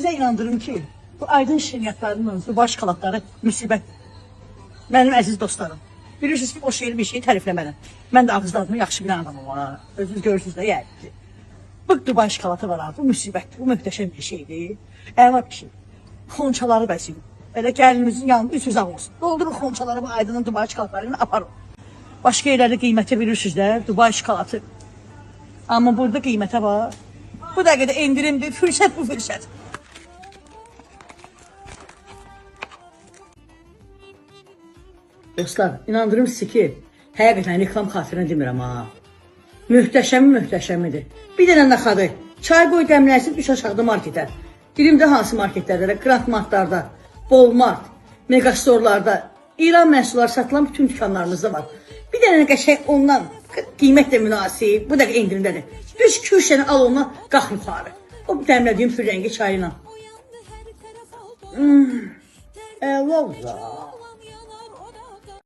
Sizə inandırım ki, bu aydın şirniyyatlarının bu baş kalatları müsibət. Mənim əziz dostlarım. Bilirsiniz ki, o şehir bir şeyi tərifləmərəm. Mən də ağızlarımı yaxşı bilən adamım ona. Özünüz görürsünüz də yəni ki. Bu Dubai şokolatı var abi, bu müsibətdir, bu möhtəşəm bir şeydir. Əla bir şey. Xonçaları bəsin. Elə gəlinimizin yanında 300 ağ olsun. Doldurun xonçaları bu aydının Dubai şokolatlarını aparın. Başqa yerlərdə qiyməti bilirsiniz də, Dubai şokolatı. Amma burada qiymətə var. Bu dəqiqədə endirimdir, fürsət bu fürsət. Dostlar, inandırım sizi ki, həqiqətən reklam xatirinə demirəm ha. Möhtəşəmidir. Bir dənə naxadı. Çay qoy dəmlənsin, düş aşağıda marketə. Dilimdə hansı marketlərdə, Grand Martlarda, Walmart, Megastorlarda, İran məhsulları satılan bütün dükanlarımızda var. Bir dənə qəşəng ondan qiymət də münasib, bu dəqiqə endirimdədir. Düş küşəni al ondan, qalx yuxarı. O dəmlədiyim pürrəngi çayla. Əla.